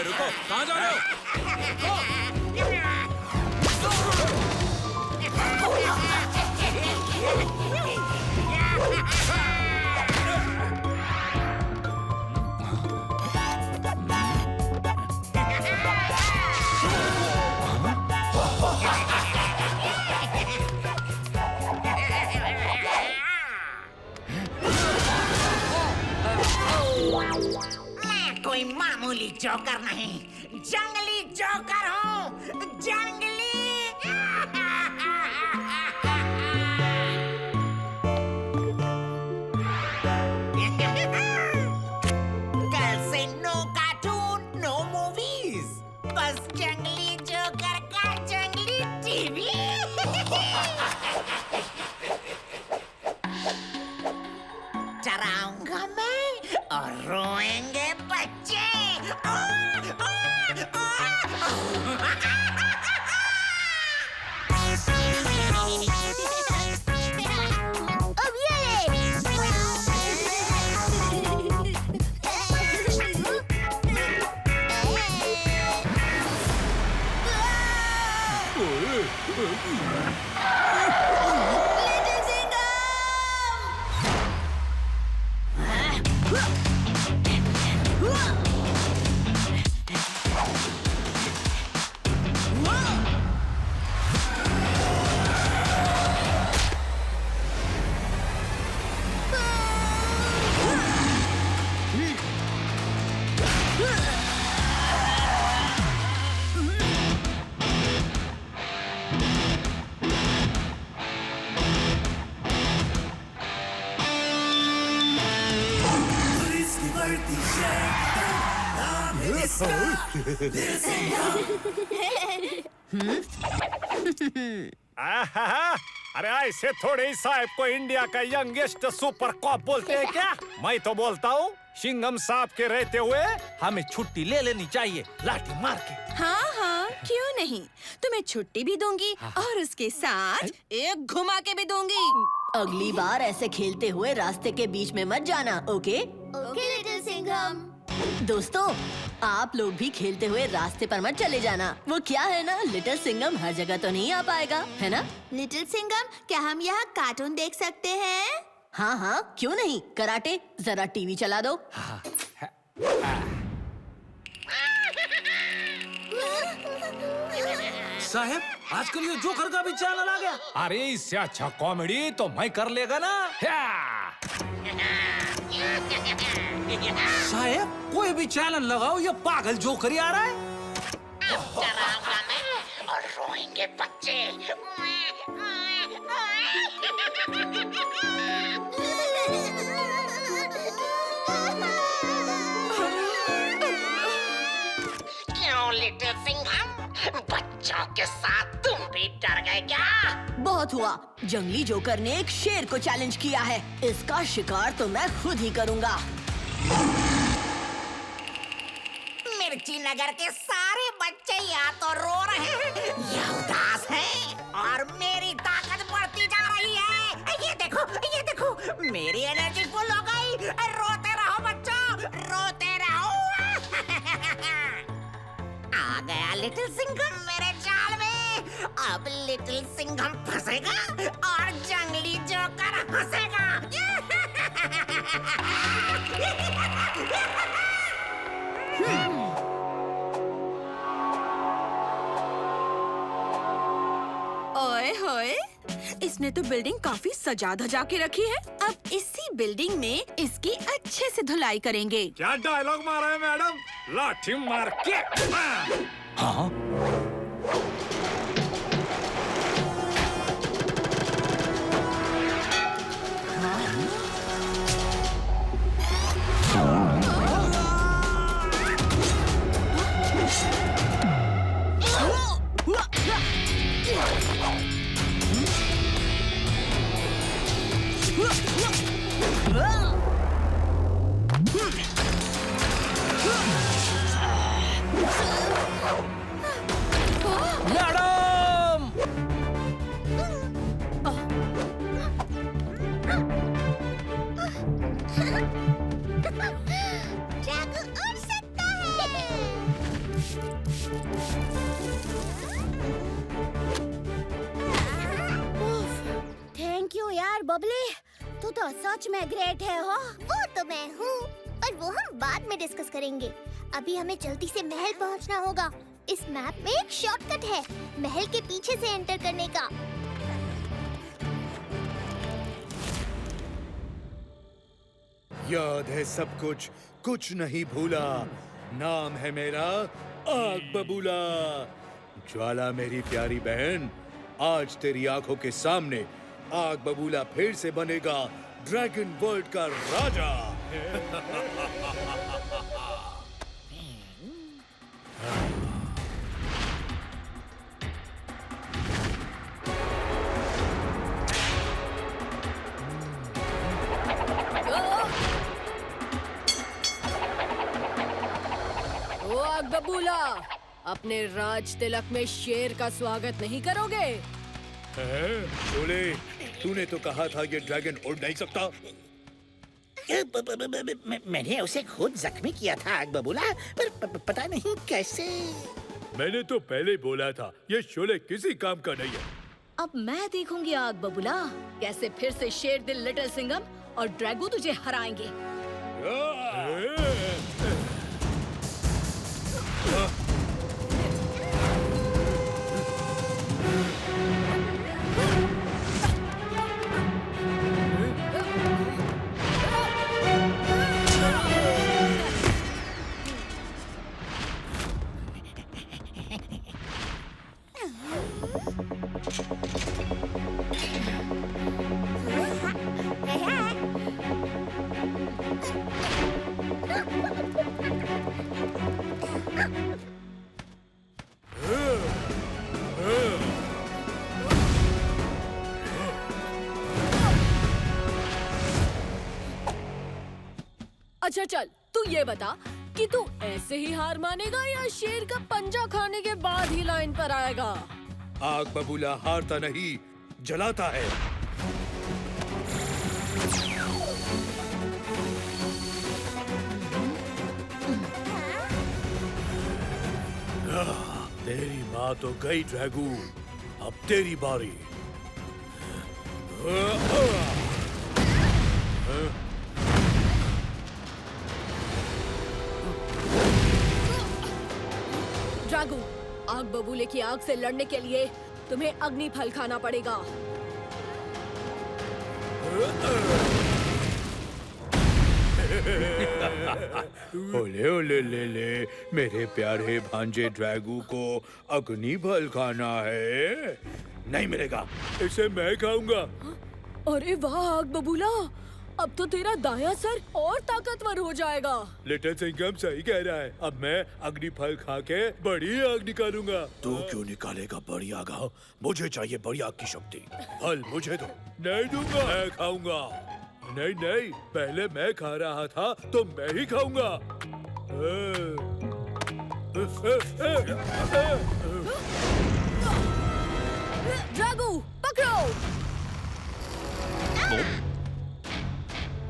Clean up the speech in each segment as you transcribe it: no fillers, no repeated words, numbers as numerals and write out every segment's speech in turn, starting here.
रुको, कहाँ जा रहे हो? मैं कोई मामूली जोकर नहीं, जंगली जोकर हूँ, जंगली। कल से नो कार्टून, नो मूवीज, बस जंगली जोकर का जंगली टीवी। डराऊंगा मैं और रोएंगे बच्चे। अब ये अरे ऐसे थोड़े ही साहब को इंडिया का यंगेस्ट सुपर कॉप बोलते हैं क्या? मैं तो बोलता हूँ सिंघम साहब के रहते हुए हमें छुट्टी ले लेनी चाहिए, लाठी मार के। हाँ हाँ, क्यों नहीं, तुम्हें छुट्टी भी दूंगी और उसके साथ एक घुमा के भी दूंगी। अगली बार ऐसे खेलते हुए रास्ते के बीच में मत जाना, ओके? Okay little Singham. दोस्तों, आप लोग भी खेलते हुए रास्ते पर मत चले जाना। वो क्या है ना, लिटिल सिंघम हर जगह तो नहीं आ पाएगा, है ना? लिटिल सिंघम, क्या हम यहाँ कार्टून देख सकते हैं? हाँ हाँ, क्यों नहीं। कराटे, जरा टीवी चला दो। साहब, आजकल ये जोकर का भी चैनल आ गया। अरे इससे अच्छा कॉमेडी तो मैं कर लेगा ना। साहब, कोई भी चैनल लगाओ, ये पागल जोकर ही आ रहा है। डराऊंगा मैं और रोएंगे बच्चे। क्यों लिटिल सिंघम, बच्चों के साथ तुम भी डर गए क्या? बहुत हुआ। जंगली जोकर ने एक शेर को चैलेंज किया है। इसका शिकार तो मैं खुद ही करूँगा। मिर्ची नगर के सारे बच्चे या तो रो रहे हैं या उदास हैं और मेरी ताकत बढ़ती जा रही है। ये देखो, मेरी एनर्जी फुल हो गई। रोते रहो बच्चों, रोते रहो। आ गया लिटिल सिंघम मेरे जाल में। अब लिटिल सिंघम फंसेगा और जंगली जोकर हंसेगा। ओए होए, इसने तो बिल्डिंग काफी सजा धजा के रखी है। अब इसी बिल्डिंग में इसकी अच्छे से धुलाई करेंगे। क्या डायलॉग मारा है मैडम? लाठी मार के। हाँ, ड्रैगन उड़ सकता है। यार बबली, तू तो सच में ग्रेट है हो। वो तो मैं हूँ, पर वो हम बाद में डिस्कस करेंगे। अभी हमें जल्दी से महल पहुँचना होगा। इस मैप में एक शॉर्टकट है महल के पीछे से एंटर करने का। याद है सब कुछ, कुछ नहीं भूला। नाम है मेरा आग बबूला। ज्वाला मेरी प्यारी बहन, आज तेरी आंखों के सामने आग बबूला फिर से बनेगा ड्रैगन वर्ल्ड का राजा। ओ आग बबूला, अपने राज तिलक में शेर का स्वागत नहीं करोगे? शोले, तूने तो कहा था ये ड्रैगन उड़ नहीं सकता। मैंने उसे खुद जख्मी किया था आग बबूला, पर पता नहीं कैसे। मैंने तो पहले ही बोला था ये शोले किसी काम का नहीं है। अब मैं देखूंगी आग बबूला कैसे फिर से शेर दिल लिटिल सिंघम और ड्रैगो तुझे हराएंगे। अच्छा चल, तू ये बता कि तू ऐसे ही हार मानेगा या शेर का पंजा खाने के बाद ही लाइन पर आएगा? आग बबूला हारता नहीं, जलाता है। तेरी माँ तो गई ड्रैगू, अब तेरी बारी। ड्रैगो, आग बबूले की आग से लड़ने के लिए तुम्हें अग्नि फल खाना पड़ेगा। ओले ओले ले, मेरे प्यारे भांजे ड्रैगू को अग्नि फल खाना है। नहीं मिलेगा, इसे मैं खाऊंगा। अरे वाह आग बबूला, अब तो तेरा दायां सर और ताकतवर हो जाएगा। लिटिल सिंघम सही कह रहा है, अब मैं अग्नि फल खा के बड़ी आग निकालूंगा। तू क्यों निकालेगा बड़ी आग? मुझे चाहिए बड़ी आग की शक्ति। फल मुझे दो। नहीं दूंगा, मैं खाऊंगा। नहीं नहीं, पहले मैं खा रहा था तो मैं ही खाऊंगा। ड्रैगो, पकड़ो।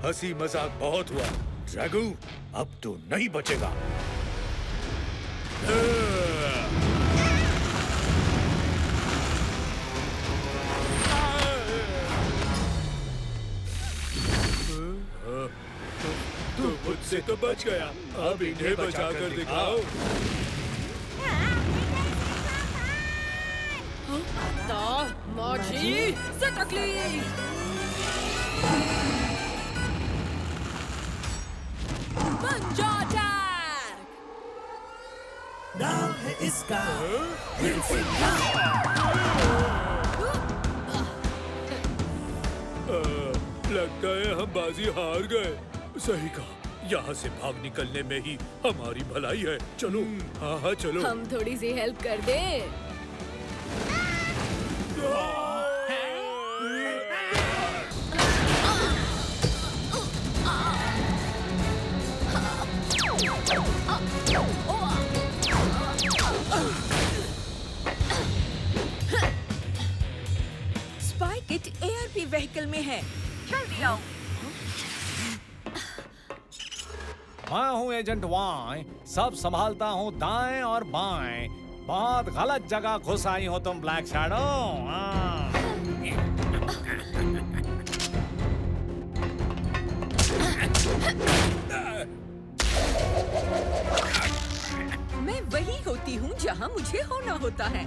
हंसी मजाक बहुत हुआ ड्रैगू, अब तू नहीं बचेगा। तू मुझसे तो बच गया, अब इन्हें बचा कर दिखाओ। माची सटकली। पंजा अटैक। नाम है इसका लगता है हम बाजी हार गए। सही कहा, यहाँ से भाग निकलने में ही हमारी भलाई है। चलो, हाँ हाँ चलो। हम थोड़ी सी हेल्प कर दें। स्पाई किट एआरपी व्हीकल में है, जल्दी आओ। मैं हूँ एजेंट वाई, सब संभालता हूँ दाएं और बाएं। बहुत गलत जगह घुस आई हो तुम ब्लैक शैडो। जहाँ मुझे होना होता है।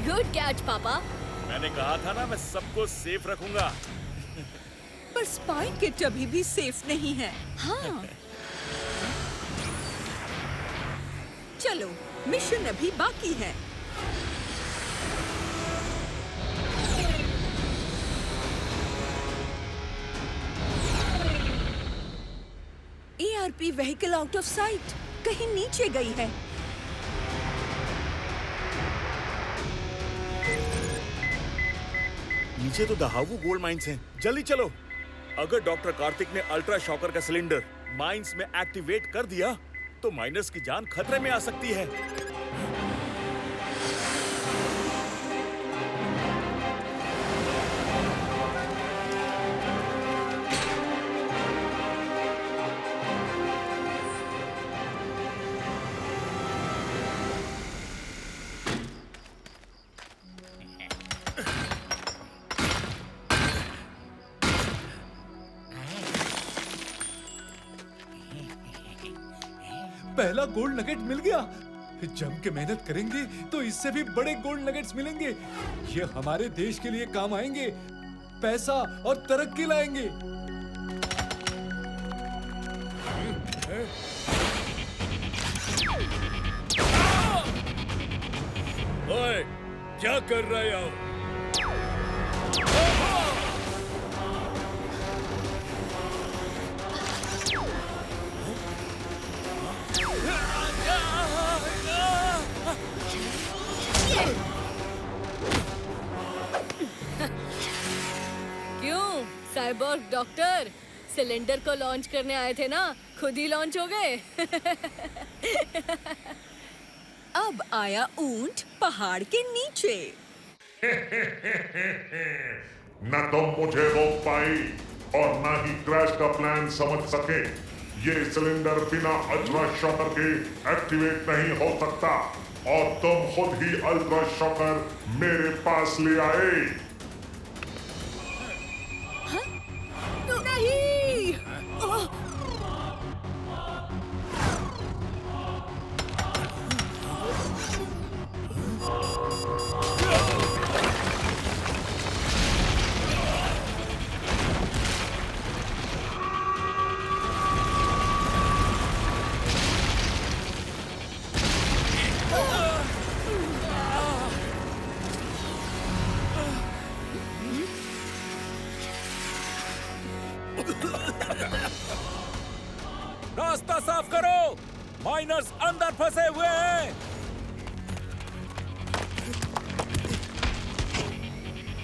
गुड कैच पापा। मैंने कहा था ना मैं सबको सेफ रखूंगा। पर स्पाइक किट अभी भी सेफ नहीं है। हाँ। चलो, मिशन अभी बाकी है। ARP vehicle out of site, कहीं नीचे गई है। नीचे तो दहावू गोल्ड माइंस हैं। जल्दी चलो। अगर डॉक्टर कार्तिक ने अल्ट्रा शॉकर का सिलेंडर माइंस में एक्टिवेट कर दिया तो माइनर्स की जान खतरे में आ सकती है। पहला गोल्ड नगेट मिल गया। जम के मेहनत करेंगे तो इससे भी बड़े गोल्ड नगेट्स मिलेंगे। ये हमारे देश के लिए काम आएंगे, पैसा और तरक्की लाएंगे। ओए, क्या कर रहे हो? क्यों साइबोर्ग डॉक्टर, सिलेंडर को लॉन्च करने आए थे ना, खुद ही लॉन्च हो गए। अब आया ऊंट पहाड़ के नीचे। न तुम मुझे रोक पाई और न ही क्रैश का प्लान समझ सके। ये सिलेंडर बिना अल्ट्रा शॉकर के एक्टिवेट नहीं हो सकता और तुम खुद ही अल्ट्रा शॉकर मेरे पास ले आए। नहीं। रास्ता साफ करो, माइनर्स अंदर फंसे हुए हैं।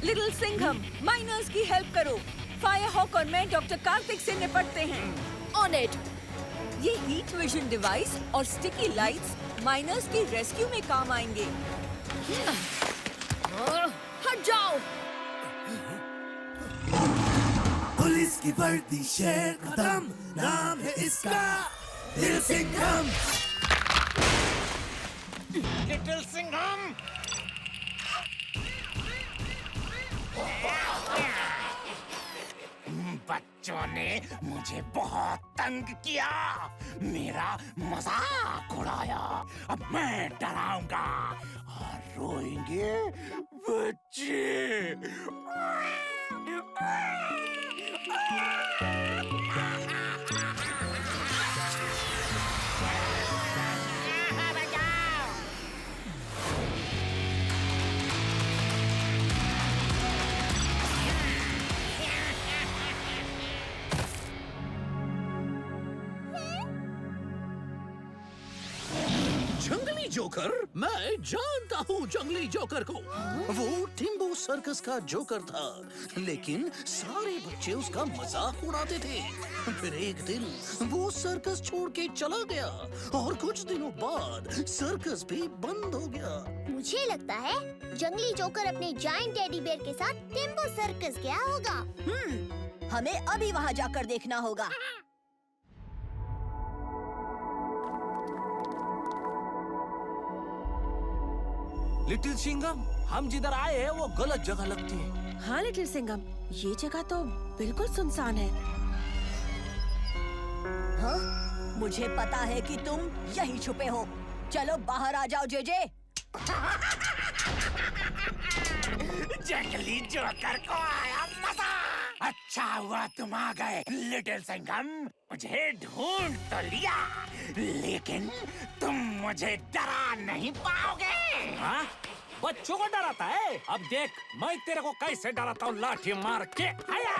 लिटिल सिंघम, माइनर्स की हेल्प करो। फायर हॉक और मैं डॉक्टर कार्तिक से निपटते हैं। On it. ये हीट विजन डिवाइस और स्टिकी लाइट्स माइनर्स की रेस्क्यू में काम आएंगे। हट जाओ। पुलिस की वर्दी शेर कदम, नाम है इसका लिटिल सिंघम। लिटिल सिंघम। बच्चों ने मुझे बहुत तंग किया, मेरा मजाक उड़ाया। अब मैं डराऊंगा और रोएंगे बच्चे। जंगली जोकर? मैं जानता हूँ जंगली जोकर को। वो टिम्बो सर्कस का जोकर था, लेकिन सारे बच्चे उसका मजाक उड़ाते थे। फिर एक दिन वो सर्कस छोड़ के चला गया और कुछ दिनों बाद सर्कस भी बंद हो गया। मुझे लगता है जंगली जोकर अपने जायंट टेडी बेयर के साथ टिम्बो सर्कस गया होगा। हमें अभी वहाँ जाकर देखना होगा। लिटिल सिंघम, हम जिधर आए हैं वो गलत जगह लगती है। हाँ लिटिल सिंघम, ये जगह तो बिल्कुल सुनसान है। हाँ? मुझे पता है कि तुम यहीं छुपे हो। चलो बाहर आ जाओ जेजे। जंगली जोकर को आया मजा। अच्छा हुआ तुम आ गए लिटिल सिंघम। मुझे ढूंढ तो लिया, लेकिन तुम मुझे डरा नहीं पाओगे। हाँ? बच्चों को डराता है? अब देख मैं तेरे को कैसे डराता हूँ, लाठी मार के। आया!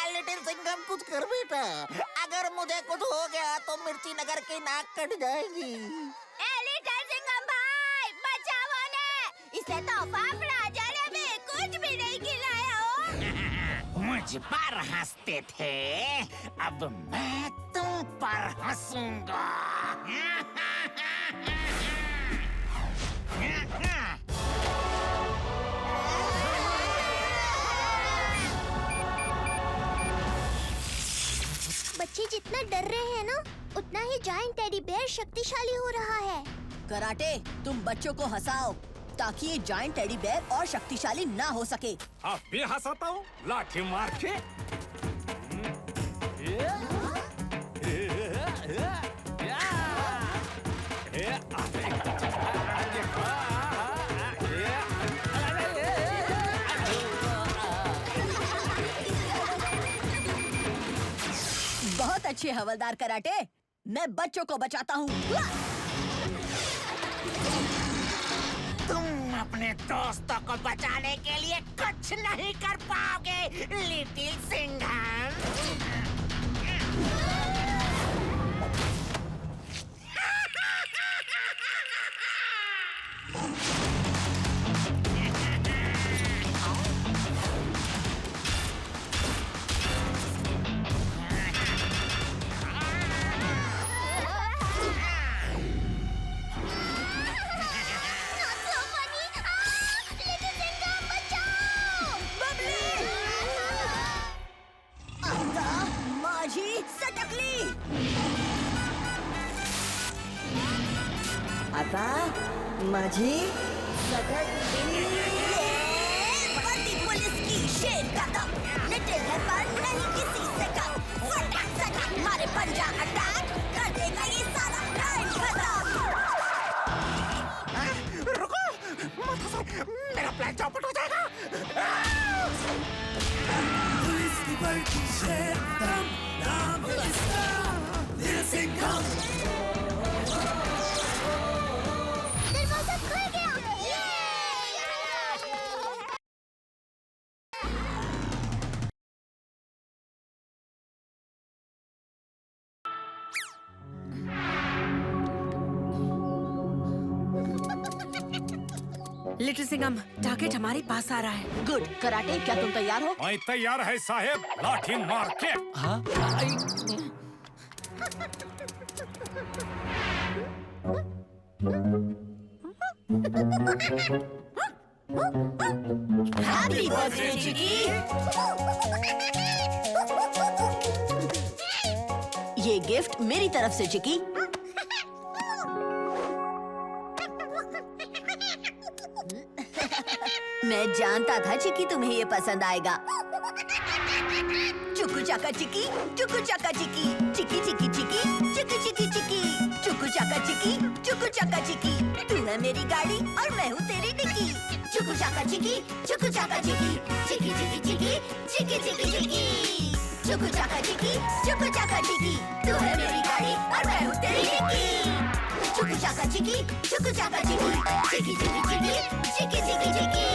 लिटिल सिंघम कुछ कर बेटा, अगर मुझे कुछ हो गया तो मिर्ची नगर की नाक कट जाएगी। लिटिल सिंघम भाई, बचाओ ने। इसे तो फाफड़ा जड़े में कुछ भी नहीं खिलाया हो। मुझ पर हंसते थे, अब मैं तुम पर हंसूंगा। बच्चे जितना डर रहे हैं ना, उतना ही जायंट टेडी बेयर शक्तिशाली हो रहा है। कराटे, तुम बच्चों को हंसाओ ताकि ये जायंट टेडी बेयर और शक्तिशाली ना हो सके। अब भी हंसाता हूँ लाठी मार के। बहुत अच्छे हवलदार कराटे, मैं बच्चों को बचाता हूँ। तुम अपने दोस्तों को बचाने के लिए कुछ नहीं कर पाओगे लिटिल सिंघम। आता माझी वर्दी पुलिस की शेर का दम, लिटिल है पर नहीं किसी से कम। फटाक सटाक मारे पंजा अटैक, कर देगा ये सारा क्राइम खत्म। रुको मत हंसो, मेरा प्लान चौपट हो जाएगा। पुलिस की वर्दी शेर का दम, नाम है इसका little Singham. Little Singham, target हमारे पास आ रहा है। गुड। कराटे, क्या तुम तैयार हो? मैं तैयार है साहेब, लाठी मार के। हाँ? हैप्पी बर्थडे चिकी। ये गिफ्ट मेरी तरफ से चिकी। मैं जानता था चिकी तुम्हें ये पसंद आएगा। चुकू चाका चिकी, चुकू चाका चिकी, चिकी चिकी चिकी, चिकी चिकी चिकी, चुकू चाका चिकी, चुकू चाका चिकी। तू है मेरी गाड़ी और मैं हूँ तेरी डिक्की। चुकू चाका चिकी, चुकू चाका चिकी, चिकी चिकी चिकी, चिकी चिकी चिकी, चुकू चाका चिकी, चुकू चाका चिकी। तू है मेरी गाड़ी और मैं हूँ तेरी डिक्की। चुकू चाका चिकी, चुकू चाका चिकी, चिकी चिकी चिकी, चिकी चिकी चिकी,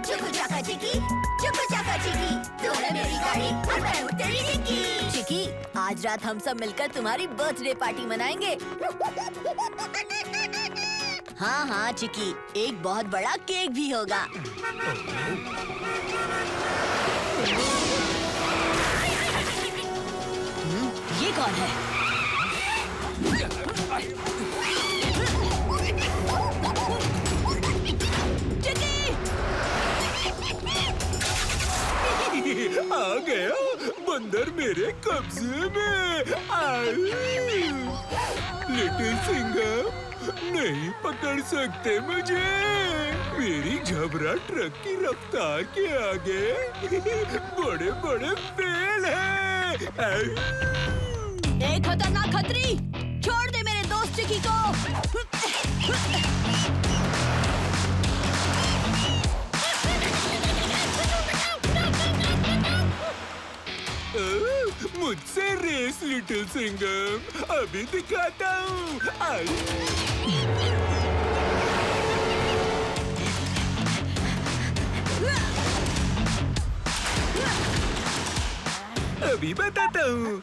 चुकू चाका चिकी, चुकू चाका चिकी। तू है मेरी गाड़ी और मैं हूँ तेरी डिक्की। चिकी, आज रात हम सब मिलकर तुम्हारी बर्थडे पार्टी मनाएंगे। हाँ हाँ चिकी, एक बहुत बड़ा केक भी होगा। ये कौन है? आ गया बंदर मेरे कब्जे में। लिटिल सिंघम, नहीं पकड़ सकते मुझे। मेरी झबरा ट्रक की रफ्तार के आगे बड़े बड़े फेल हैं। एक खतरनाक खतरी, छोड़ दे मेरे दोस्त चिकी को। मुझसे रेस लिटिल सिंघम, अभी दिखाता हूँ। अभी बताता हूँ।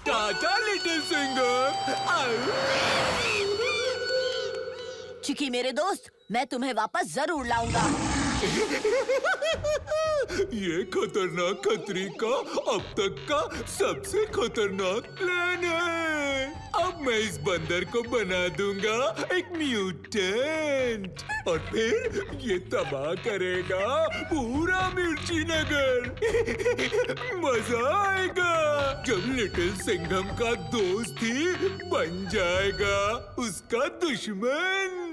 टाटा लिटिल सिंघम। चिकी मेरे दोस्त, मैं तुम्हें वापस जरूर लाऊंगा। ये खतरनाक खतरी का अब तक का सबसे खतरनाक प्लान है। अब मैं इस बंदर को बना दूंगा एक म्यूटेंट और फिर ये तबाह करेगा पूरा मिर्ची नगर। मजा आएगा जब लिटिल सिंघम का दोस्त ही बन जाएगा उसका दुश्मन।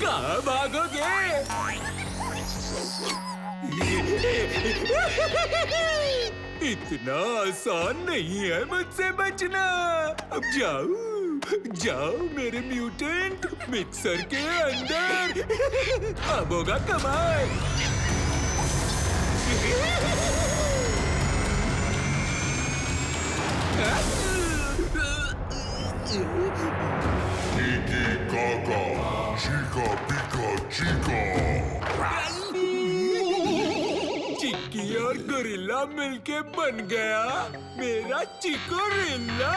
कहाँ भागोगे? इतना आसान नहीं है मुझसे बचना। अब जाओ मेरे म्यूटेंट मिक्सर के अंदर। अब होगा कमाल। Kiki Kaka, Chica Pika Chica. चिक्की और गोरिल्ला मिलके बन गया मेरा चिकोरिल्ला।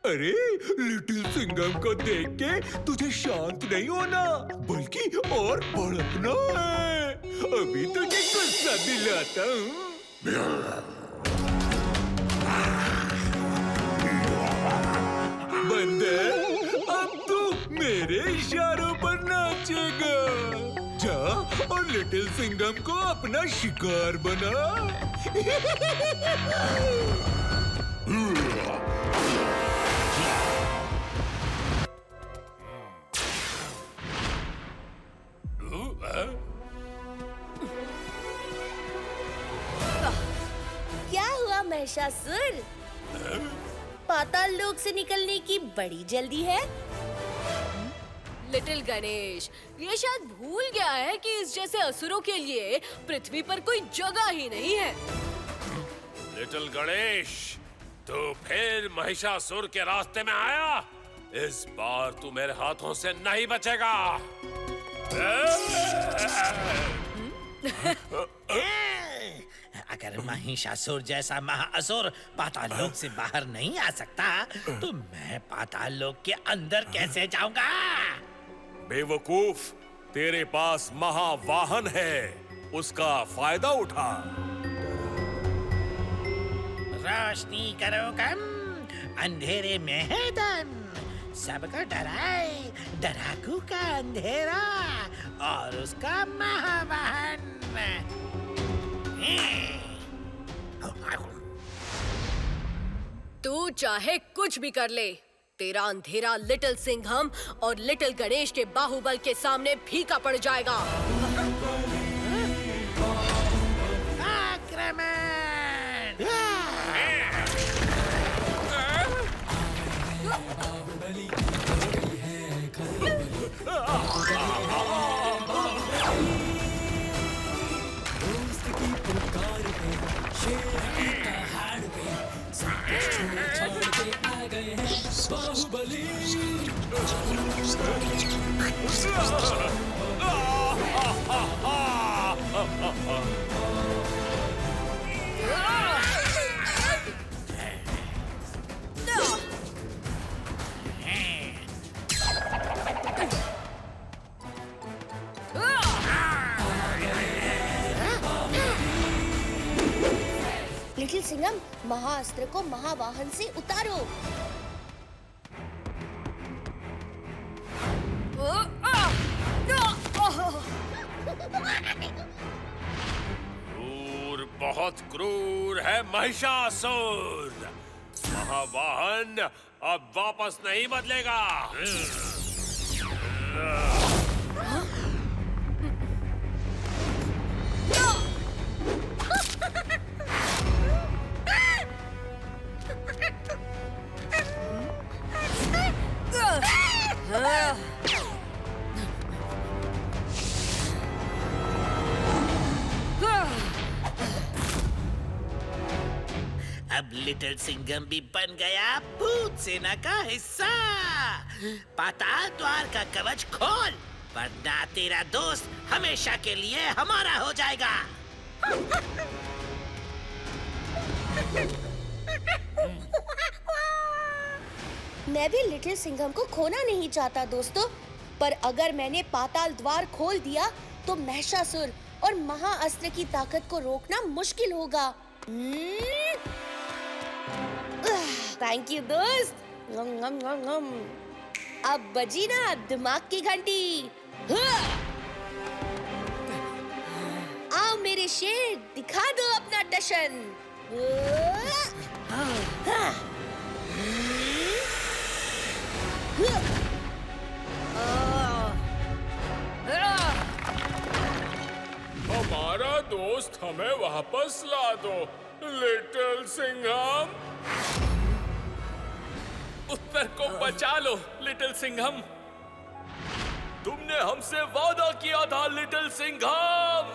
अरे लिटिल सिंघम को देख के तुझे शांत नहीं होना बल्कि और भड़कना है। अभी तुझे गुस्सा दिलाता हूँ। बंदर, अब तू मेरे इशारों पर नाचेगा। जा और लिटिल सिंघम को अपना शिकार बना। क्या हुआ महिषासुर? पाताल लोक से निकलने की बड़ी जल्दी है। लिटिल गणेश, ये शायद भूल गया है कि इस जैसे असुरों के लिए पृथ्वी पर कोई जगह ही नहीं है। लिटिल गणेश, तू फिर महिषासुर के रास्ते में आया। इस बार तू मेरे हाथों से नहीं बचेगा। अगर महिषासुर जैसा महाअसुर पाताल लोक से बाहर नहीं आ सकता तो मैं पाताल लोक के अंदर कैसे जाऊंगा? बेवकूफ, तेरे पास महावाहन है, उसका फायदा उठा। रोशनी करो कम, अंधेरे में है दम, सबको डराए डराकू का अंधेरा और उसका महावाहन। तू चाहे कुछ भी कर ले, तेरा अंधेरा लिटिल सिंघम और लिटिल गणेश के बाहुबल के सामने फीका पड़ जाएगा। आक्रमण! दोस्त की पुकार पे, शेर की दहाड़ पे, सब कुछ छोड़ के आ गए हैं बाहुबली। लिटिल सिंघम, महाअस्त्र को महावाहन से उतारो। क्रूर, बहुत क्रूर है महिषासुर। महावाहन अब वापस नहीं बदलेगा। अब लिटिल सिंघम भी बन गया भूत सेना का हिस्सा। पाताल द्वार का कवच खोल, वरना तेरा दोस्त हमेशा के लिए हमारा हो जाएगा। मैं भी लिटिल सिंघम को खोना नहीं चाहता दोस्तों, पर अगर मैंने पाताल द्वार खोल दिया तो महिषासुर और महाअस्त्र की ताकत को रोकना मुश्किल होगा। थैंक यू दोस्त। अब बजी ना दिमाग की घंटी। आओ मेरे शेर, दिखा दो अपना टशन। हमारा दोस्त हमें वापस ला दो, लिटिल सिंघम। उत्तर को बचा लो, लिटिल सिंघम। तुमने हमसे वादा किया था, लिटिल सिंघम।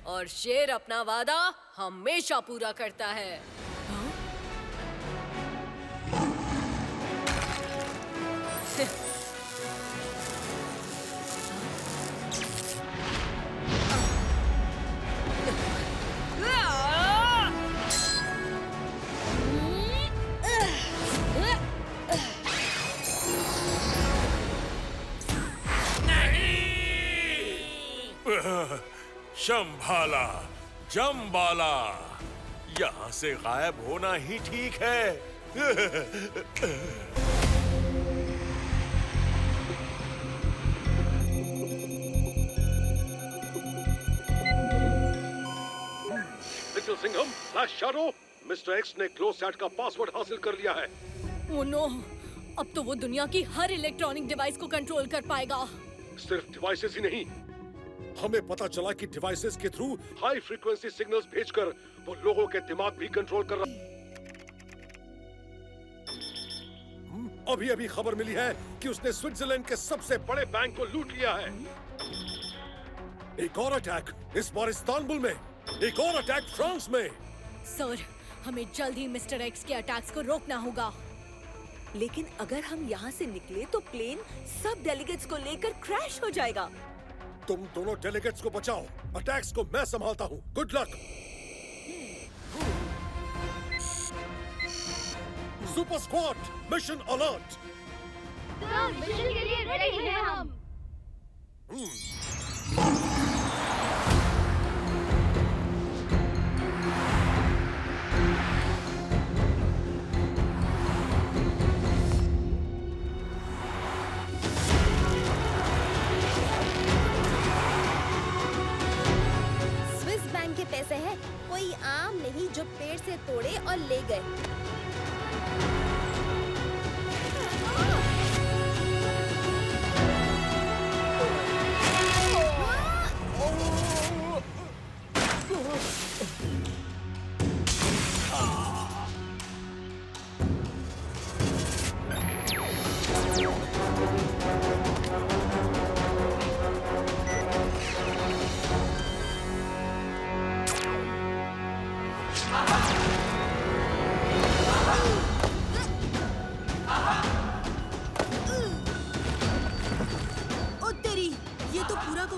और शेर अपना वादा हमेशा पूरा करता है। शंभाला, जम्बाला, यहाँ से गायब होना ही ठीक है। Little Singham, flash shadow, mister x ने क्लोजसैट का पासवर्ड हासिल कर लिया है। ओह नो, अब तो वो दुनिया की हर इलेक्ट्रॉनिक डिवाइस को कंट्रोल कर पाएगा। सिर्फ डिवाइसेस ही नहीं, हमें पता चला कि डिवाइसेस के थ्रू हाई फ्रीक्वेंसी सिग्नल्स भेजकर वो लोगों के दिमाग भी कंट्रोल कर रहा। अभी अभी खबर मिली है कि उसने स्विट्जरलैंड के सबसे बड़े बैंक को लूट लिया है। एक और अटैक, इस बार इस्तांबुल में। एक और अटैक फ्रांस में। सर, हमें जल्द ही मिस्टर एक्स के अटैक्स को रोकना होगा। लेकिन अगर हम यहाँ से निकले तो प्लेन सब डेलीगेट्स को लेकर क्रैश हो जाएगा। तुम दोनों डेलीगेट्स को बचाओ, अटैक्स को मैं संभालता हूँ। Good luck. Super squad mission alert. Mission के लिए रेडी हैं हम। स्विस बैंक के पैसे हैं, कोई आम नहीं जो पेड़ से तोड़े और ले गए।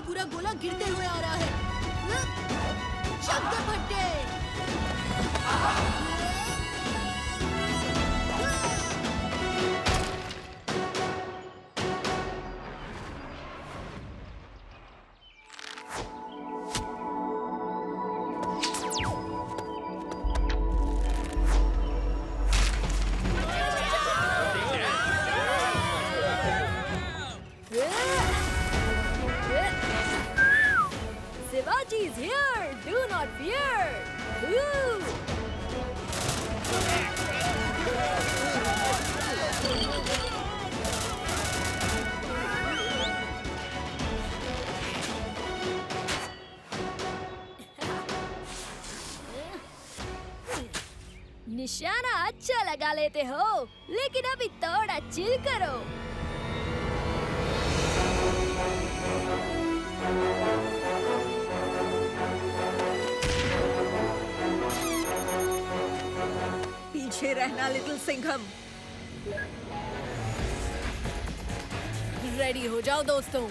पूरा गोला गिरते हुए आ रहा है। शब्द फटे। Shivaji is here! Do not fear! Woo! निशाना अच्छा लगा लेते हो, लेकिन अभी थोड़ा चिल करो। पीछे रहना लिटिल सिंघम। रेडी हो जाओ दोस्तों,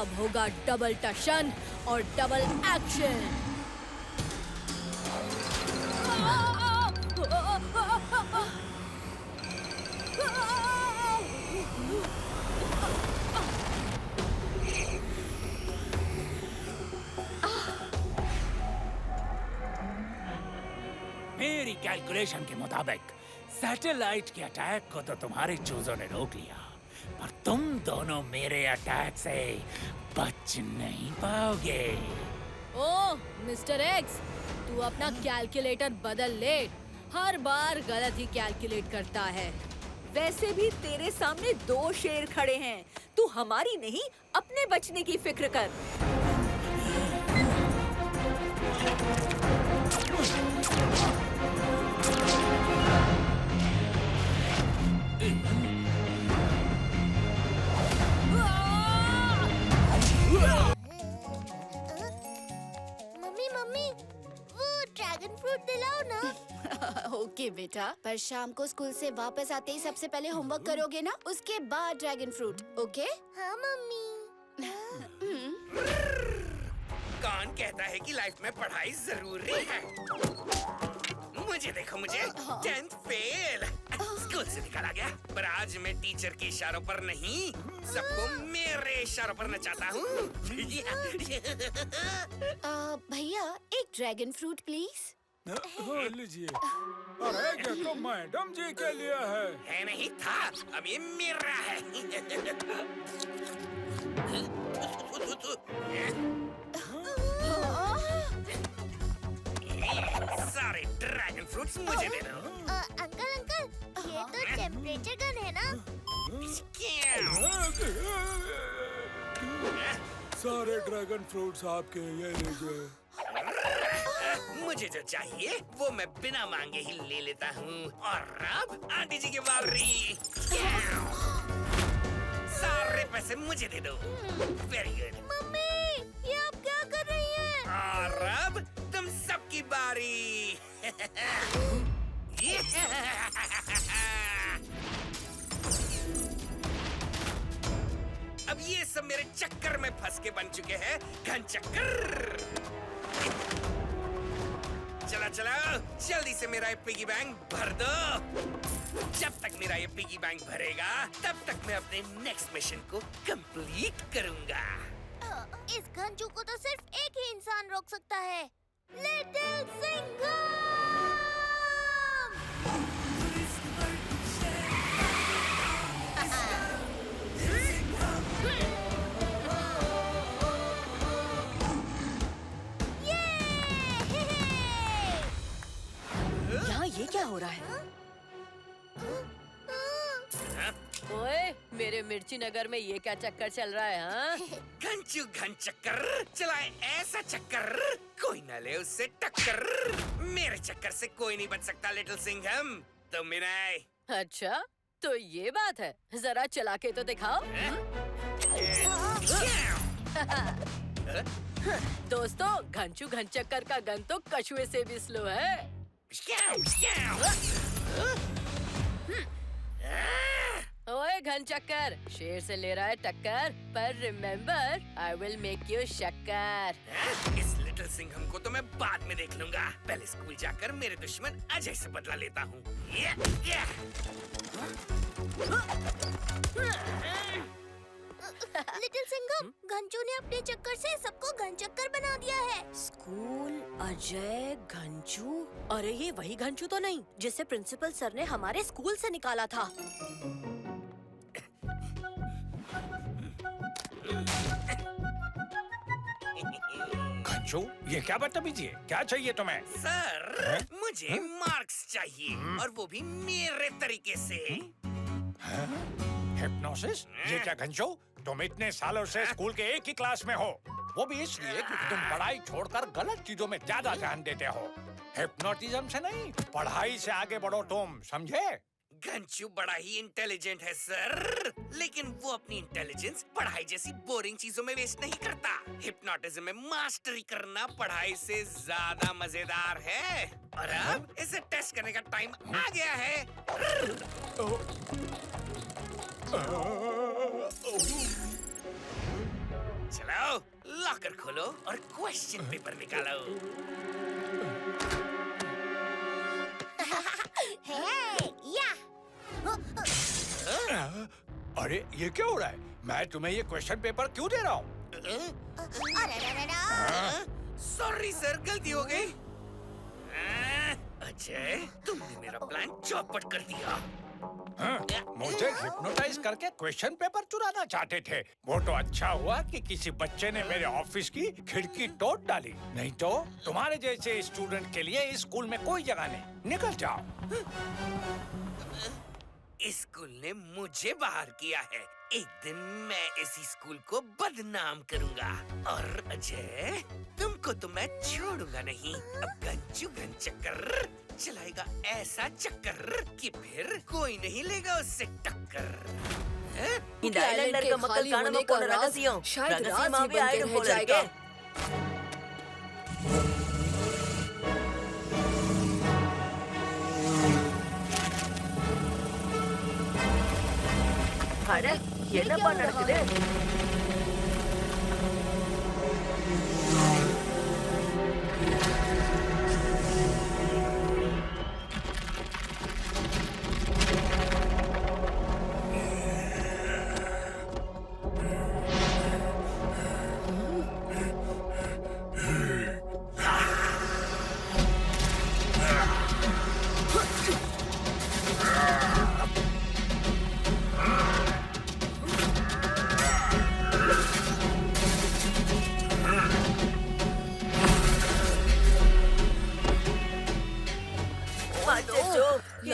अब होगा डबल टशन और डबल एक्शन। मेरी कैलकुलेशन के मुताबिक सैटेलाइट के अटैक को तो तुम्हारे चूजों ने रोक लिया, पर तुम दोनों मेरे अटैक से बच नहीं पाओगे। ओह मिस्टर एक्स, तू अपना कैलकुलेटर बदल ले, हर बार गलत ही कैलकुलेट करता है। वैसे भी तेरे सामने 2 शेर खड़े हैं, तू हमारी नहीं अपने बचने की फिक्र कर। मम्मी वो ड्रैगन फ्रूट दिलाओ ना। ओके बेटा, पर शाम को स्कूल से वापस आते ही सबसे पहले होमवर्क करोगे ना, उसके बाद ड्रैगन फ्रूट। ओके? हाँ मम्मी। कौन कहता है कि लाइफ में पढ़ाई जरूरी है? मुझे देखो, मुझे 10th फेल स्कूल से निकाला गया, पर आज मैं टीचर के इशारों पर नहीं, सबको मेरे इशारों पर नचाता हूँ। भैया एक ड्रैगन फ्रूट प्लीज। लीजिए। अरे ये तो मैडम जी के लिए है नहीं था, अब ये मेरा है। सारे ड्रैगन फ्रूट्स मुझे दे दो। अंकल ये तो टेम्परेचर गन है ना? सारे ड्रैगन फ्रूट्स आपके, ये लीजिए। मुझे जो चाहिए वो मैं बिना मांगे ही ले लेता हूँ। और अब आंटी जी की बारी। सारे पैसे मुझे दे दो। Very good. मम्मी ये आप क्या कर रही हैं? और अब तुम सबकी बारी। अब ये सब मेरे चक्कर में फंस के बन चुके हैं घन चक्कर। चला चला जल्दी से मेरा पिगी बैंक भर दो। जब तक मेरा ये पिगी बैंक भरेगा तब तक मैं अपने नेक्स्ट मिशन को कंप्लीट करूंगा। इस घंचू को तो सिर्फ एक ही इंसान रोक सकता है, लिटिल सिंघम। यहाँ ये क्या हो रहा है? ओए, मेरे मिर्ची नगर में ये क्या चक्कर चल रहा है? हाँ? घंचू घन चक्कर चलाए ऐसा चक्कर कोई न ले उससे टक्कर। मेरे चक्कर से कोई नहीं बच सकता लिटिल सिंघम, तुम भी नहीं। अच्छा, तो ये बात है, जरा चला के तो दिखाओ। दोस्तों, घंचू घन चक्कर का गन तो कछुए से भी स्लो है। ओए घन चक्कर, शेर से ले रहा है टक्कर, पर remember I will make you शक्कर। इस लिटिल सिंघम को तो मैं बाद में देख लूंगा, पहले स्कूल जाकर मेरे दुश्मन अजय से बदला लेता हूँ। लिटिल सिंघम, घंचू ने अपने चक्कर से सबको घनचक्कर बना दिया है। स्कूल, अजय, घंचू। अरे ये वही घंचू तो नहीं जिसे प्रिंसिपल सर ने हमारे स्कूल से निकाला था। घंचू, ये क्या बदतमीजी है? क्या चाहिए तुम्हें? सर, मुझे मार्क्स चाहिए और वो भी मेरे तरीके से। हिप्नोसिस? ये क्या घंचू? तुम इतने सालों से स्कूल के एक ही क्लास में हो, वो भी इसलिए क्योंकि तुम पढ़ाई छोड़कर गलत चीजों में ज्यादा ध्यान देते हो। हिप्नोटिज्म से नहीं, पढ़ाई से आगे बढ़ो तुम, समझे? घंचू बड़ा ही इंटेलिजेंट है सर, लेकिन वो अपनी इंटेलिजेंस पढ़ाई जैसी बोरिंग चीजों में वेस्ट नहीं करता। हिप्नोटिज्म में मास्टरी करना पढ़ाई से ज्यादा मजेदार है। और अब इसे टेस्ट करने का टाइम आ गया है। चलो, लॉकर खोलो और क्वेश्चन पेपर निकालो। अरे ये क्या हो रहा है? मैं तुम्हें ये क्वेश्चन पेपर क्यों दे रहा हूँ? सॉरी सर, गलती हो गई। अजय, तुमने मेरा प्लान चौपट कर दिया। मुझे हिप्नोटाइज करके क्वेश्चन पेपर चुराना चाहते थे। वो तो अच्छा हुआ कि किसी बच्चे ने मेरे ऑफिस की खिड़की तोड़ डाली, नहीं तो तुम्हारे जैसे स्टूडेंट के लिए इस स्कूल में कोई जगह नहीं। निकल जाओ। स्कूल ने मुझे बाहर किया है, एक दिन मैं इसी स्कूल को बदनाम करूंगा। और अजय, तुमको तो मैं छोड़ूंगा नहीं। अब घंचू घन चक्कर चलाएगा ऐसा चक्कर कि फिर कोई नहीं लेगा उससे टक्कर। இந்த ஐலண்ட்ல இருக்க மக்கள் காணாம போன ரகசியம் ரகசியமாவே ஆயிடும் போல இருக்கே. அட, என்னப்பா நடக்குது?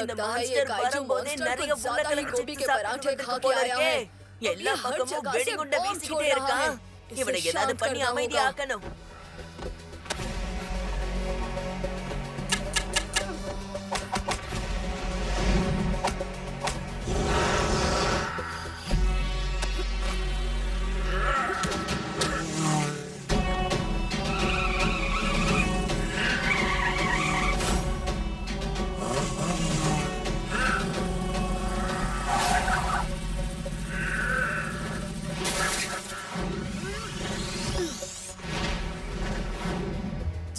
लगता है ये काइजू मॉन्स्टर कुछ ज्यादा ही गोभी के पराठे खा के आया है। எல்லா பக்கமும் வெடிகுண்ட வீசிக்கிட்டே இருக்கான். இவனை ஏதாவது பண்ணி அமைதியாக்கணும்.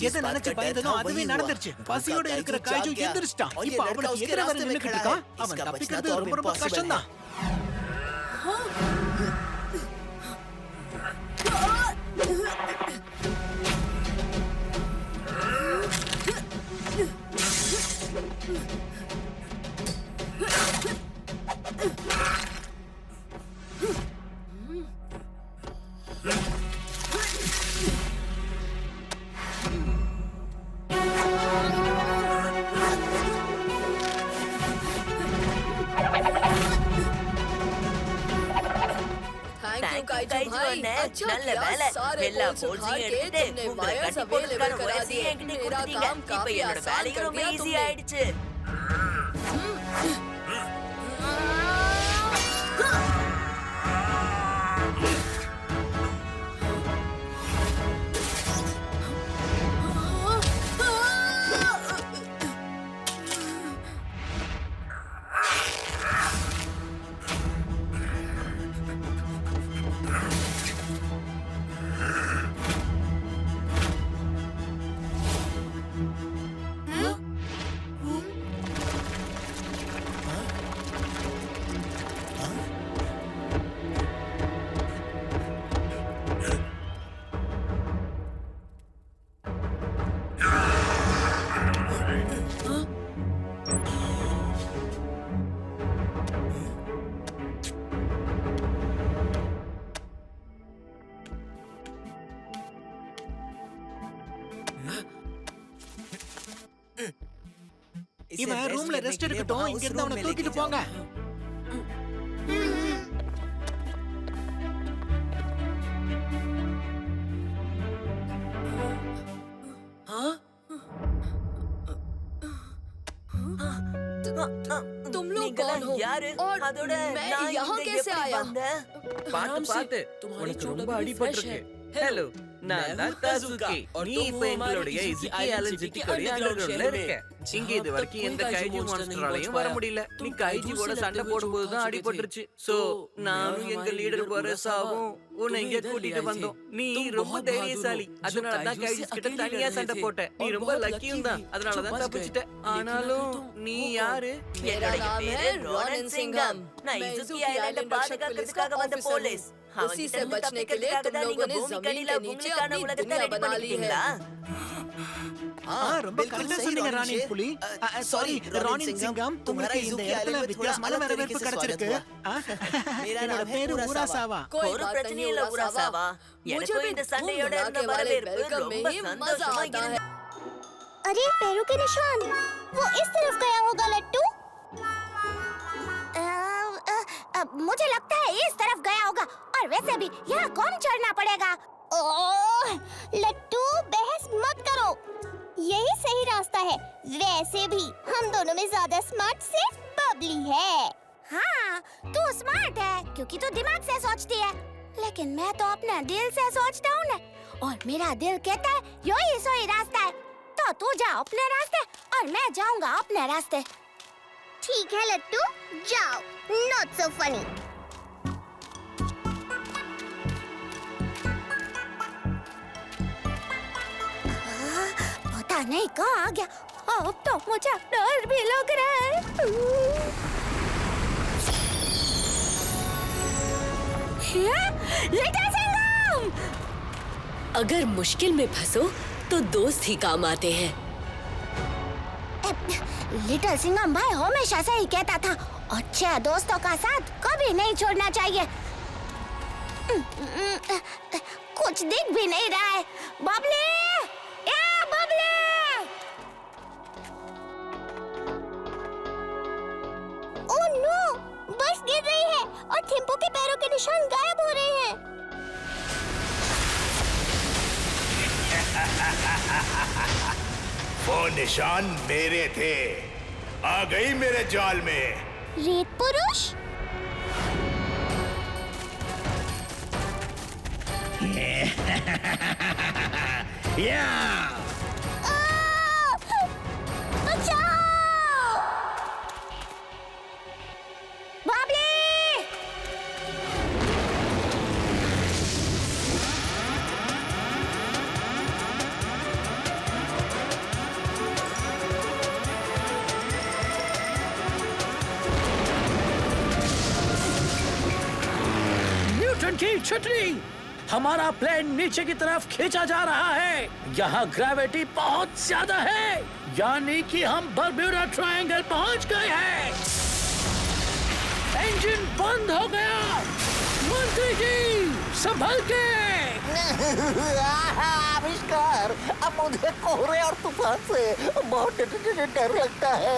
எதை நினைச்சு பயந்தனோ அதுவே நடந்துருச்சு. பசியோட இருக்கிற காய்ஜு எந்திரிச்சிட்டான். இப்ப அவனுக்கு எதிர வர நின்னுக்கிட்டு இருக்கான். அவன் தப்பிக்கிறது ரொம்ப ரொம்ப கஷ்டம்தான். நல்ல வேலை. எல்லா போல்ஸையும் எடுத்துட்டு உங்களை கட்டி போட்டுக்கான ஒரேசியை என்கிட்ட கொடுத்தீங்க. இப்ப என்னோட வேலையும் ரொம்ப ஈஸி ஆயிடுச்சு. இவன் ரூம்ல ரெஸ்ட் எடுக்கட்டும். இங்க இருந்து அவனை தூக்கிட்டு போங்க. तुम लोग कौन हो? यार और मैं यहाँ कैसे आया? பாத்து பாத்து உனக்கு ரொம்ப அடிபட்டிருக்கு. ஹலோ, நான் தான் தாசுகி. நீ இப்ப எங்களுடைய இசுகி ஐலண்ட் சிட்டியோட அண்டர்கிரவுண்ட்ல இருக்க. இங்க இது வரைக்கும் எந்த கைஜி மான்ஸ்டராலையும் வர முடியல. நீ கைஜியோட சண்டை போடும்போது தான் அடிபட்டுருச்சு. சோ நானும் எங்க லீடர் வரசாவும் உன்னை இங்க கூட்டிட்டு வந்தோம். நீ ரொம்ப தைரியசாலி, அதனால தான் கைஜிஸ் கிட்ட தனியா சண்டை போட்ட. நீ ரொம்ப லக்கியும் தான், அதனால தான் தப்பிச்சிட்ட. ஆனாலும் நீ யாரு? என்னோட பேரு ரோனன் சிங்கம். நான் இசுகி ஐலண்ட பாதுகாக்கிறதுக்காக வந்த போலீஸ். उसी से बचने के लिए तुम लोगों ने जमीन के नीचे अपनी दुनिया बना ली है। ரொம்ப கரெக்டா சொன்னீங்க ராணி புலி. சாரி ராணி சிங்கம், உங்களுக்கு இந்த இடத்துல வித்தியாசமான வரவேற்பு கிடைச்சிருக்கு. என்னோட பேரு ஊராசாவா. ஒரு பிரச்சனை இல்ல ஊராசாவா. எனக்கு இந்த சண்டையோட இந்த வரவேற்பு ரொம்ப சந்தோஷமா இருக்கு. अरे पैरों के निशान, वो इस तरफ गया होगा लट्टू। मुझे लगता है इस तरफ गया होगा, और वैसे भी यहाँ कौन चढ़ना पड़ेगा? ओह, लट्टू बहस मत करो, यही सही रास्ता है। वैसे भी हम दोनों में ज्यादा स्मार्ट सिर्फ बबली है। हाँ, तू स्मार्ट है क्योंकि तू दिमाग से सोचती है, लेकिन मैं तो अपने दिल से सोचता हूँ ना, और मेरा दिल कहता है यही सही रास्ता है। तो तू जा अपने रास्ते और मैं जाऊंगा अपने रास्ते। ठीक है लट्टू, जाओ। Not so funny. पता नहीं कहाँ आ गया, अब तो मुझे डर भी लग रहा है। लिटिल सिंघम! अगर मुश्किल में फंसो तो दोस्त ही काम आते हैं। लिटिल सिंघम भाई हमेशा से ही कहता था, अच्छे दोस्तों का साथ कभी नहीं छोड़ना चाहिए। कुछ दिख भी नहीं रहा है। बबली, या बबली! ओह नो, बस गिर रही है और थिम्पू के पैरों के निशान गायब हो रहे हैं। वो निशान मेरे थे, आ गई मेरे जाल में। रेत पुरुष? या बचाओ! बबली! की छुट्टी। हमारा प्लेन नीचे की तरफ खींचा जा रहा है। यहाँ ग्रेविटी बहुत ज्यादा है, यानी कि हम बरम्यूडा ट्रायंगल पहुँच गए हैं। इंजन बंद हो गया। मंत्री जी संभल के। आविष्कार, अब मुझे कोहरे और तूफान से बहुत डर लगता है।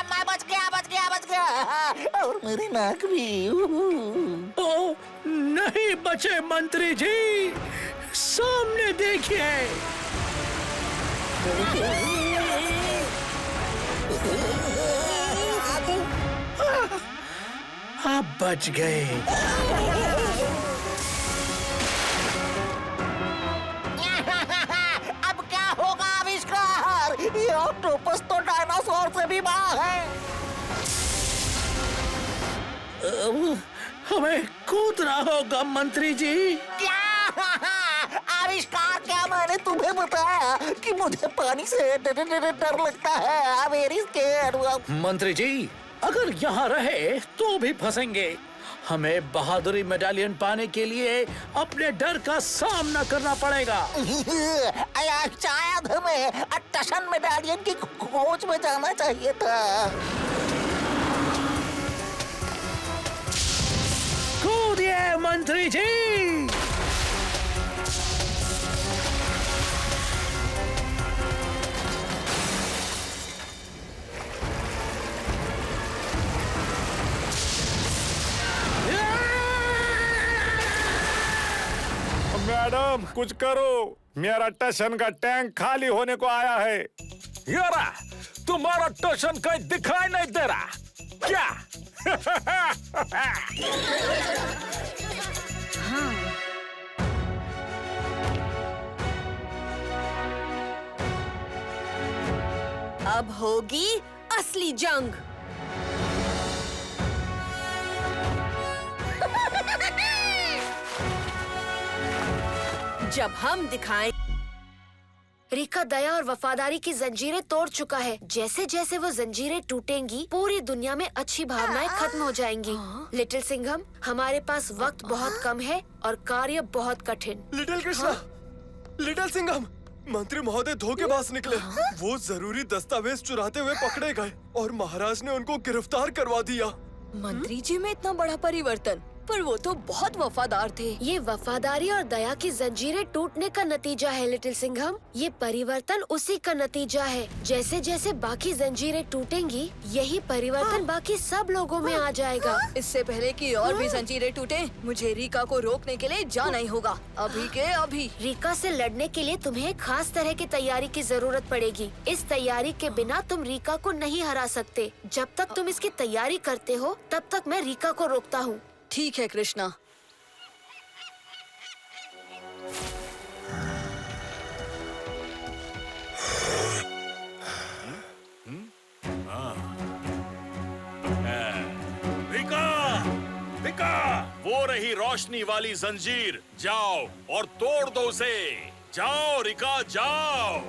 मैं बच गया और मेरी नाक भी। ओ, नहीं बचे मंत्री जी, सामने देखिए। आप बच गए। अब क्या होगा आविष्कार? ये ऑक्टोपस तो डायनासोर से भी बड़ा है। हमें कूदना होगा मंत्री जी। क्या आविष्कार, क्या मैंने तुम्हें बताया कि मुझे पानी से डर लगता है? Very scared. मंत्री जी, अगर यहाँ रहे तो भी फंसेंगे। हमें बहादुरी मेडालियन पाने के लिए अपने डर का सामना करना पड़ेगा। शायद हमें टशन मेडालियन की खोज में जाना चाहिए था। कूदिए मंत्री जी। मैडम कुछ करो, मेरा टशन का टैंक खाली होने को आया है। यारा, तुम्हारा टशन कहीं दिखाई नहीं दे रहा क्या? अब होगी असली जंग। जब हम दिखाएं। रीका दया और वफादारी की जंजीरें तोड़ चुका है। जैसे जैसे वो जंजीरें टूटेंगी, पूरी दुनिया में अच्छी भावनाएं खत्म हो जाएंगी। लिटिल सिंघम, हमारे पास वक्त बहुत कम है और कार्य बहुत कठिन। लिटिल कृष्णा, लिटिल सिंघम, मंत्री महोदय धोखेबाज निकले। वो जरूरी दस्तावेज चुराते हुए पकड़े गए और महाराज ने उनको गिरफ्तार करवा दिया। मंत्री जी में इतना बड़ा परिवर्तन, पर वो तो बहुत वफादार थे। ये वफादारी और दया की जंजीरें टूटने का नतीजा है लिटिल सिंघम। ये परिवर्तन उसी का नतीजा है। जैसे जैसे बाकी जंजीरें टूटेंगी, यही परिवर्तन बाकी सब लोगों में आ जाएगा। इससे पहले कि और भी जंजीरें टूटे, मुझे रीका को रोकने के लिए जाना ही होगा, अभी के अभी। रीका से लड़ने के लिए तुम्हें खास तरह की तैयारी की जरूरत पड़ेगी। इस तैयारी के बिना तुम रीका को नहीं हरा सकते। जब तक तुम इसकी तैयारी करते हो, तब तक मैं रीका को रोकता हूँ। ठीक है कृष्णा। रिका, वो रही रोशनी वाली जंजीर। जाओ और तोड़ दो उसे। जाओ रिका, जाओ।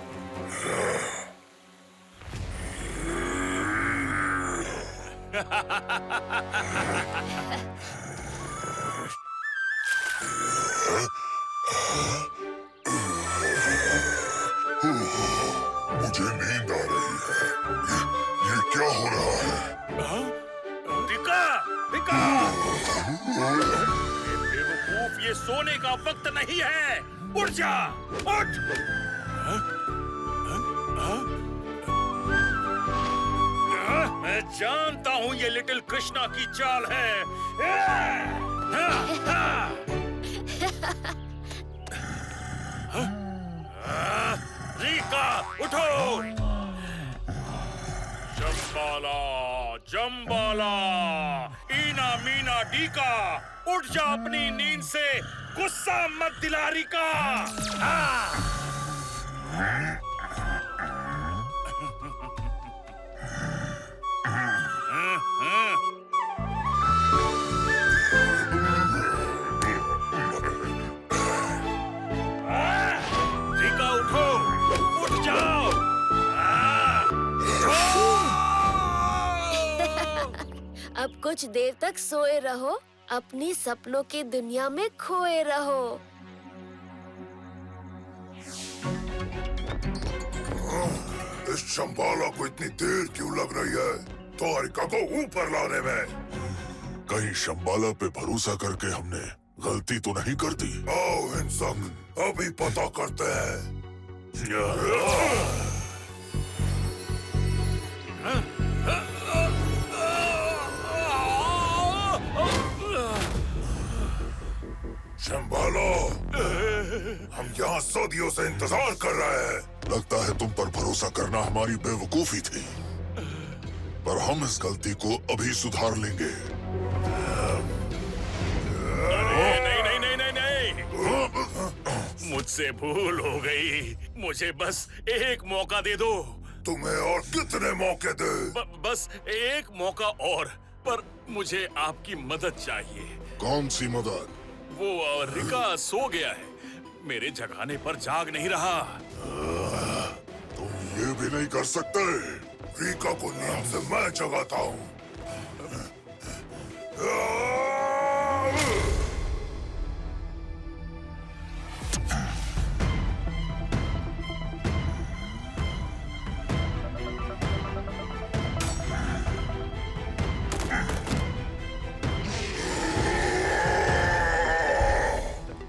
मुझे नींद आ रही है। ये क्या हो रहा है? Rica, Rica! बेवकूफ, ये सोने का वक्त नहीं है। उठ जा, उठ! मैं जानता हूँ ये लिटिल कृष्णा की चाल है। रीका, उठो! जम्बाला, जम्बाला, ईना मीना डीका, उठ जा अपनी नींद से, गुस्सा मत दिला रिका। रिका उठो, उठ जाओ। अब कुछ देर तक सोए रहो, अपनी सपनों की दुनिया में खोए रहो। इस शंबाला को इतनी देर क्यों लग रही है द्वारिका को ऊपर लाने में? कहीं शंबाला पे भरोसा करके हमने गलती तो नहीं कर दी? आओ इन सब अभी पता करते हैं। शंबाला, हम यहाँ सदियों से इंतजार कर रहे हैं। लगता है तुम पर भरोसा करना हमारी बेवकूफी थी, पर हम इस गलती को अभी सुधार लेंगे। नहीं नहीं नहीं नहीं नहीं, मुझसे भूल हो गई। मुझे बस एक मौका दे दो। तुम्हें और कितने मौके दे? बस एक मौका और, पर मुझे आपकी मदद चाहिए। कौन सी मदद? वो रिका सो गया है, मेरे जगाने पर जाग नहीं रहा। तुम ये भी नहीं कर सकते? रिका को नींद से मैं जगाता हूँ।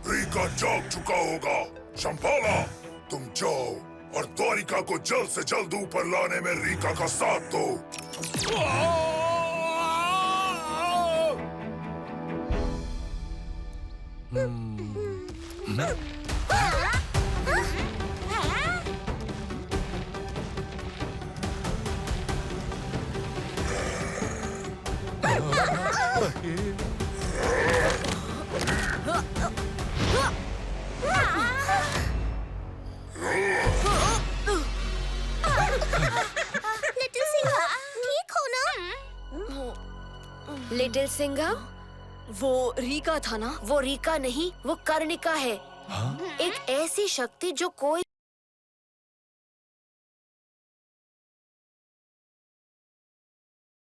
रिका जाग चुका होगा। शंबाला, तुम जाओ और द्वारिका को जल्द से जल्द ऊपर लाने में रिका का साथ दो। लिटिल सिंघम, ठीक हो ना? लिटिल सिंघम, वो रीका था ना? वो रीका नहीं, वो कर्णिका है। एक ऐसी शक्ति जो कोई